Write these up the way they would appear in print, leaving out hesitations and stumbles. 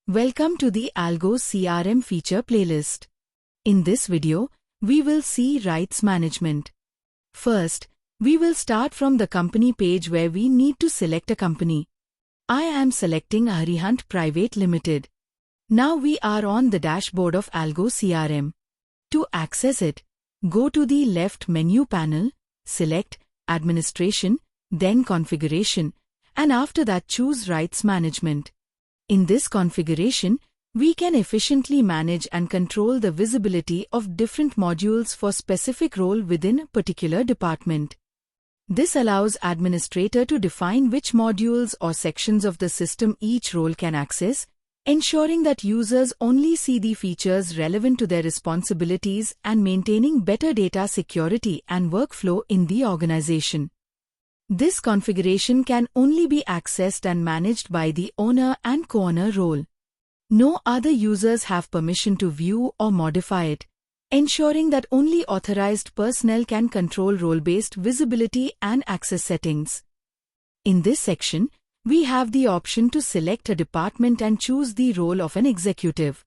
Welcome to the ALGO-CRM feature playlist. In this video, we will see rights management. First, we will start from the company page where we need to select a company. I am selecting Arihunt Private Limited. Now we are on the dashboard of ALGO-CRM. To access it, go to the left menu panel, select Administration, then Configuration, and after that choose Rights Management. In this configuration, we can efficiently manage and control the visibility of different modules for specific role within a particular department. This allows administrator to define which modules or sections of the system each role can access, ensuring that users only see the features relevant to their responsibilities and maintaining better data security and workflow in the organization. This configuration can only be accessed and managed by the owner and co-owner role. No other users have permission to view or modify it, ensuring that only authorized personnel can control role-based visibility and access settings. In this section, we have the option to select a department and choose the role of an executive.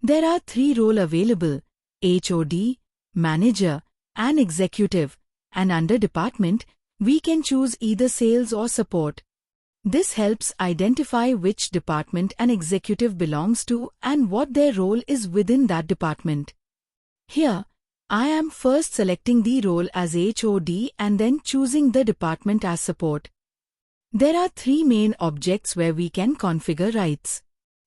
There are 3 roles available: HOD, Manager, and Executive, and under Department, we can choose either Sales or Support. This helps identify which department an executive belongs to and what their role is within that department. Here, I am first selecting the role as HOD and then choosing the department as Support. There are 3 main objects where we can configure rights.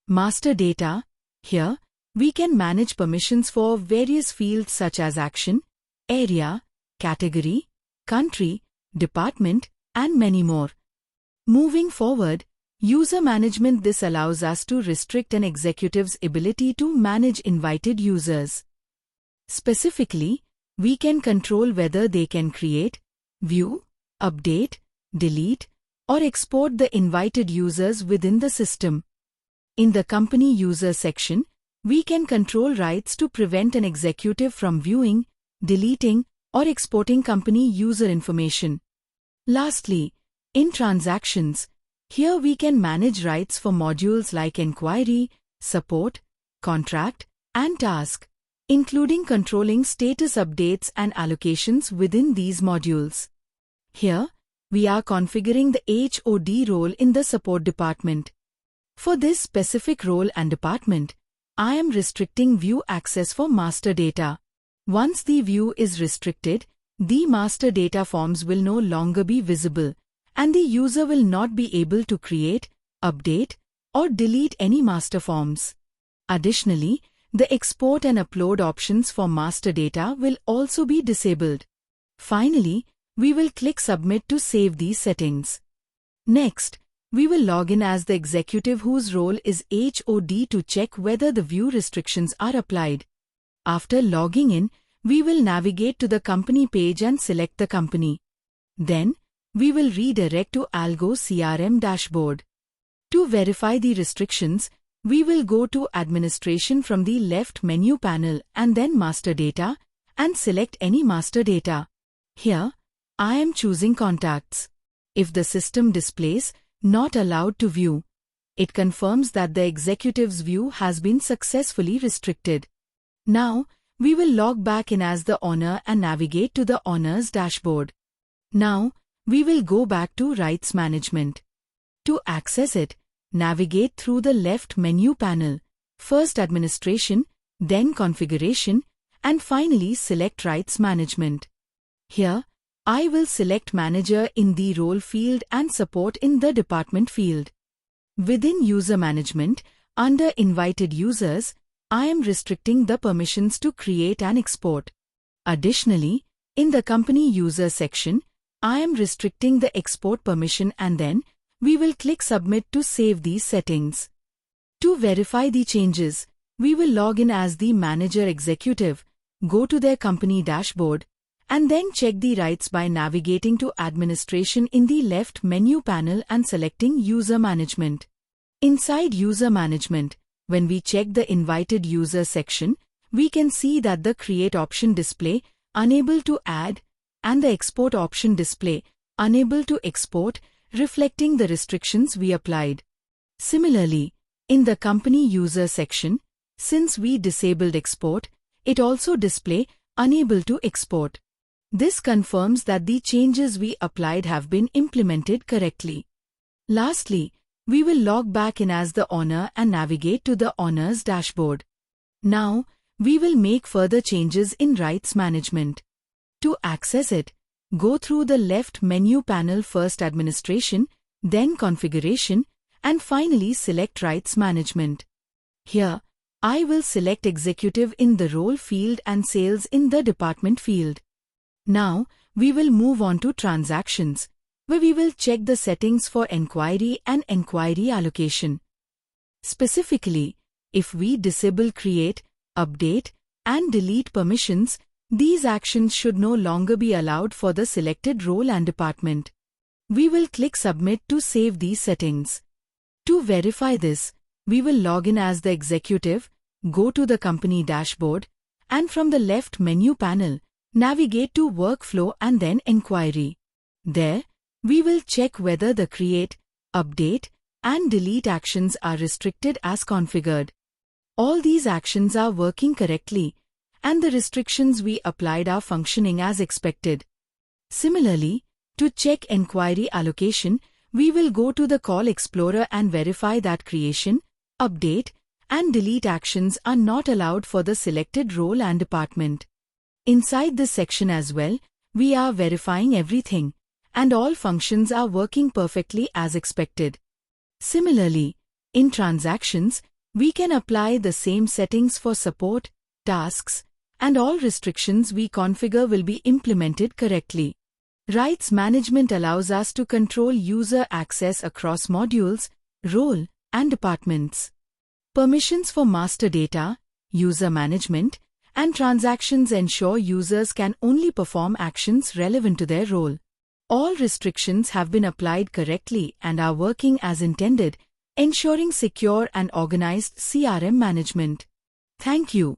Master data. Here, we can manage permissions for various fields such as action, area, category, country, department, and many more. Moving forward, user management. This allows us to restrict an executive's ability to manage invited users. Specifically, we can control whether they can create, view, update, delete, or export the invited users within the system. In the company user section, we can control rights to prevent an executive from viewing, deleting, or exporting company user information. Lastly, in transactions, here we can manage rights for modules like inquiry, support, contract, and task, including controlling status updates and allocations within these modules. Here, we are configuring the HOD role in the support department. For this specific role and department, I am restricting view access for master data. Once the view is restricted, the master data forms will no longer be visible, and the user will not be able to create, update, or delete any master forms. Additionally, the export and upload options for master data will also be disabled. Finally, we will click Submit to save these settings. Next, we will log in as the executive whose role is HOD to check whether the view restrictions are applied. After logging in, we will navigate to the company page and select the company. Then, we will redirect to ALGO-CRM dashboard. To verify the restrictions, we will go to Administration from the left menu panel and then Master Data, and select any master data. Here, I am choosing Contacts. If the system displays Not allowed to view, it confirms that the executive's view has been successfully restricted. Now, we will log back in as the owner and navigate to the owner's dashboard. Now, we will go back to Rights Management. To access it, navigate through the left menu panel, first Administration, then Configuration, and finally select Rights Management. Here, I will select Manager in the role field and Support in the department field. Within User Management, under Invited Users, I am restricting the permissions to create and export. Additionally, in the Company User section, I am restricting the export permission and then we will click Submit to save these settings. To verify the changes, we will log in as the Manager Executive, go to their company dashboard, and then check the rights by navigating to Administration in the left menu panel and selecting User Management. Inside User Management, when we check the Invited User section, we can see that the Create option display, Unable to add, and the Export option display, Unable to export, reflecting the restrictions we applied. Similarly, In the Company User section, since we disabled export, it also display Unable to export. This confirms that the changes we applied have been implemented correctly. Lastly, we will log back in as the owner and navigate to the owner's dashboard. Now, we will make further changes in rights management. To access it, go through the left menu panel, first Administration, then Configuration, and finally select Rights Management. Here, I will select Executive in the role field and Sales in the department field. Now, we will move on to Transactions, where we will check the settings for Enquiry and Enquiry Allocation. Specifically, if we disable Create, Update, and Delete permissions, these actions should no longer be allowed for the selected role and department. We will click Submit to save these settings. To verify this, we will log in as the executive, go to the company dashboard, and from the left menu panel, navigate to Workflow and then Enquiry. There, we will check whether the Create, Update, and Delete actions are restricted as configured. All these actions are working correctly, and the restrictions we applied are functioning as expected. Similarly, to check Enquiry Allocation, we will go to the Call Explorer and verify that Creation, Update, and Delete actions are not allowed for the selected role and department. Inside this section as well, we are verifying everything, and all functions are working perfectly as expected. Similarly, in Transactions, we can apply the same settings for support, tasks, and all restrictions we configure will be implemented correctly. Rights management allows us to control user access across modules, role, and departments. Permissions for master data, user management, and transactions ensure users can only perform actions relevant to their role. All restrictions have been applied correctly and are working as intended, ensuring secure and organized CRM management. Thank you.